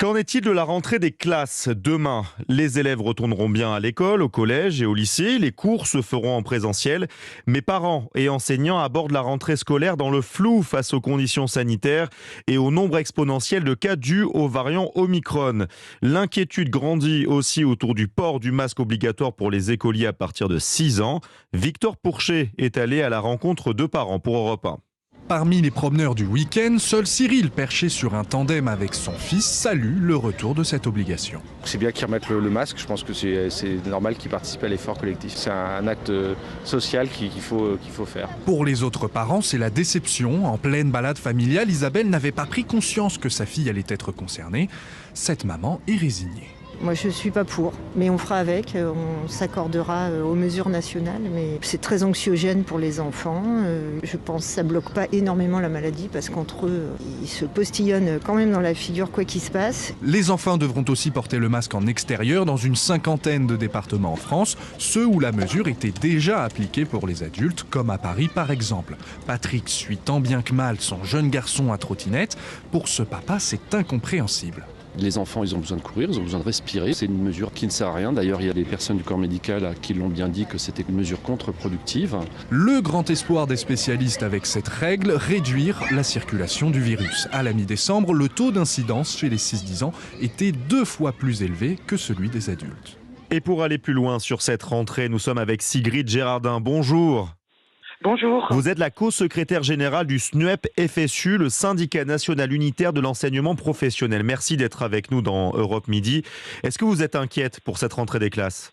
Qu'en est-il de la rentrée des classes demain? Les élèves retourneront bien à l'école, au collège et au lycée. Les cours se feront en présentiel. Mais parents et enseignants abordent la rentrée scolaire dans le flou face aux conditions sanitaires et au nombre exponentiel de cas dus au variant Omicron. L'inquiétude grandit aussi autour du port du masque obligatoire pour les écoliers à partir de 6 ans. Victor Pourchet est allé à la rencontre de parents pour Europe 1. Parmi les promeneurs du week-end, seul Cyril, perché sur un tandem avec son fils, salue le retour de cette obligation. C'est bien qu'ils remettent le masque, je pense que c'est normal qu'ils participent à l'effort collectif. C'est un acte social qu'il faut faire. Pour les autres parents, c'est la déception. En pleine balade familiale, Isabelle n'avait pas pris conscience que sa fille allait être concernée. Cette maman est résignée. Moi, je ne suis pas pour, mais on fera avec, on s'accordera aux mesures nationales, mais c'est très anxiogène pour les enfants. Je pense que ça ne bloque pas énormément la maladie, parce qu'entre eux, ils se postillonnent quand même dans la figure quoi qu'il se passe. Les enfants devront aussi porter le masque en extérieur dans une 50aine de départements en France, ceux où la mesure était déjà appliquée pour les adultes, comme à Paris par exemple. Patrick suit tant bien que mal son jeune garçon à trottinette. Pour ce papa, c'est incompréhensible. Les enfants, ils ont besoin de courir, ils ont besoin de respirer. C'est une mesure qui ne sert à rien. D'ailleurs, il y a des personnes du corps médical qui l'ont bien dit que c'était une mesure contre-productive. Le grand espoir des spécialistes avec cette règle, réduire la circulation du virus. À la mi-décembre, le taux d'incidence chez les 6-10 ans était 2 fois plus élevé que celui des adultes. Et pour aller plus loin sur cette rentrée, nous sommes avec Sigrid Gérardin. Bonjour. Bonjour. Vous êtes la co-secrétaire générale du SNUEP-FSU, le syndicat national unitaire de l'enseignement professionnel. Merci d'être avec nous dans Europe Midi. Est-ce que vous êtes inquiète pour cette rentrée des classes ?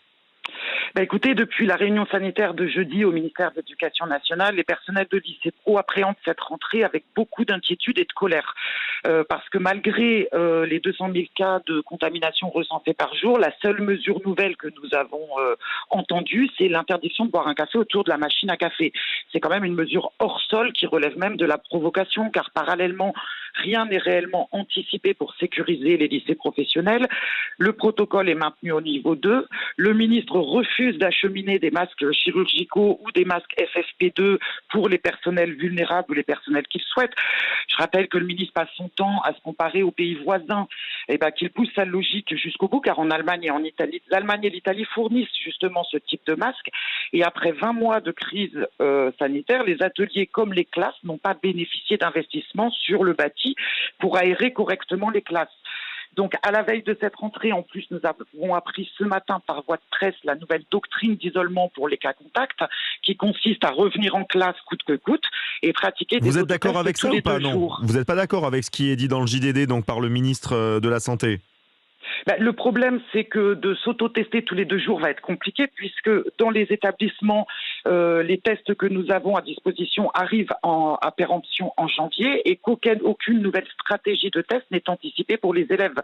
Écoutez, depuis la réunion sanitaire de jeudi au ministère de l'Éducation nationale, les personnels de lycée pro appréhendent cette rentrée avec beaucoup d'inquiétude et de colère. Parce que malgré les 200 000 cas de contamination recensés par jour, la seule mesure nouvelle que nous avons entendue, c'est l'interdiction de boire un café autour de la machine à café. C'est quand même une mesure hors sol qui relève même de la provocation, car parallèlement, rien n'est réellement anticipé pour sécuriser les lycées professionnels. Le protocole est maintenu au niveau 2. Le ministre refuse d'acheminer des masques chirurgicaux ou des masques FFP2 pour les personnels vulnérables ou les personnels qui le souhaitent. Je rappelle que le ministre passe son temps à se comparer aux pays voisins, qu'il pousse sa logique jusqu'au bout, car en Allemagne et en Italie, l'Allemagne et l'Italie fournissent justement ce type de masque. Et après 20 mois de crise sanitaire, les ateliers comme les classes n'ont pas bénéficié d'investissements sur le bâti pour aérer correctement les classes. Donc, à la veille de cette rentrée, en plus, nous avons appris ce matin par voie de presse la nouvelle doctrine d'isolement pour les cas contacts, qui consiste à revenir en classe coûte que coûte et pratiquer des Vous êtes d'accord avec ça ou pas? Non. Vous n'êtes pas d'accord avec ce qui est dit dans le JDD, donc par le ministre de la Santé? Le problème, c'est que de s'auto-tester tous les 2 jours va être compliqué, puisque dans les établissements, les tests que nous avons à disposition arrivent à péremption en janvier et qu'aucune nouvelle stratégie de test n'est anticipée pour les élèves.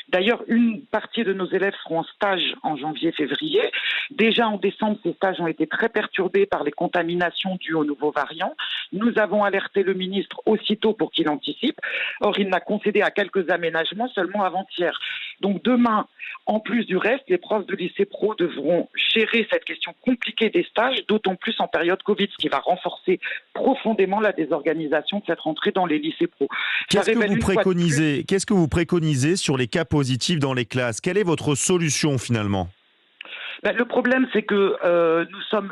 D'ailleurs, une partie de nos élèves seront en stage en janvier-février. Déjà en décembre, ces stages ont été très perturbés par les contaminations dues aux nouveaux variants. Nous avons alerté le ministre aussitôt pour qu'il anticipe. Or, il n'a concédé à quelques aménagements seulement avant-hier. Donc demain, en plus du reste, les profs de lycée pro devront gérer cette question compliquée des stages, d'autant plus en période Covid, ce qui va renforcer profondément la désorganisation de cette rentrée dans les lycées pro. Qu'est-ce que vous préconisez sur les cas positifs dans les classes? Quelle est votre solution finalement? Le problème, c'est que nous sommes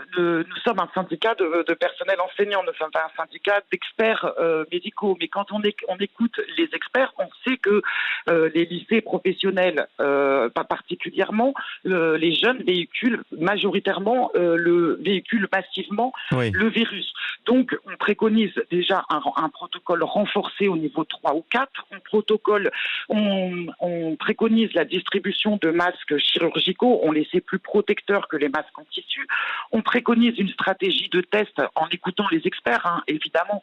un syndicat de personnel enseignant, nous sommes pas un syndicat d'experts médicaux. Mais quand on écoute les experts, on sait que les lycées professionnels, pas particulièrement, les jeunes véhiculent majoritairement véhiculent massivement le virus. Donc, on préconise déjà un protocole renforcé au niveau 3 ou 4. On préconise la distribution de masques chirurgicaux. On les sait plus protecteurs que les masques en tissu. On préconise une stratégie de test en écoutant les experts, évidemment.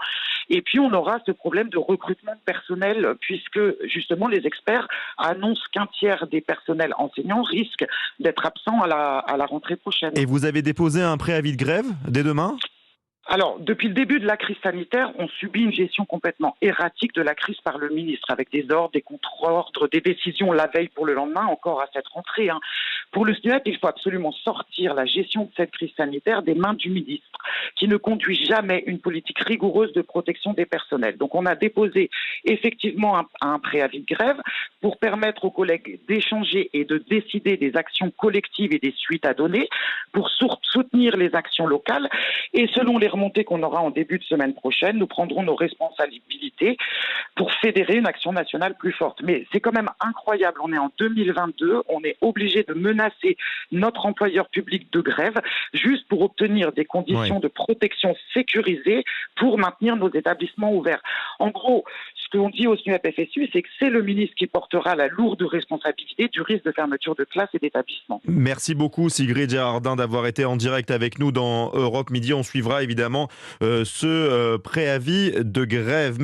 Et puis, on aura ce problème de recrutement de personnel, puisque, justement, les experts annoncent qu'un tiers des personnels enseignants risquent d'être absents à la rentrée prochaine. Et vous avez déposé un préavis de grève dès demain ? Alors, depuis le début de la crise sanitaire, on subit une gestion complètement erratique de la crise par le ministre, avec des ordres, des contre-ordres, des décisions la veille pour le lendemain, encore à cette rentrée. Pour le SNUEP, il faut absolument sortir la gestion de cette crise sanitaire des mains du ministre, qui ne conduit jamais une politique rigoureuse de protection des personnels. Donc on a déposé effectivement un préavis de grève pour permettre aux collègues d'échanger et de décider des actions collectives et des suites à donner, pour soutenir les actions locales. Et selon les remontées qu'on aura en début de semaine prochaine, nous prendrons nos responsabilités pour fédérer une action nationale plus forte. Mais c'est quand même incroyable, on est en 2022, on est obligé de menacer notre employeur public de grève juste pour obtenir des conditions de protection sécurisées pour maintenir nos établissements ouverts. En gros, ce qu'on dit au SNUEP-FSU, c'est que c'est le ministre qui portera la lourde responsabilité du risque de fermeture de classes et d'établissements. Merci beaucoup Sigrid Gérardin d'avoir été en direct avec nous dans Europe Midi. On suivra évidemment ce préavis de grève.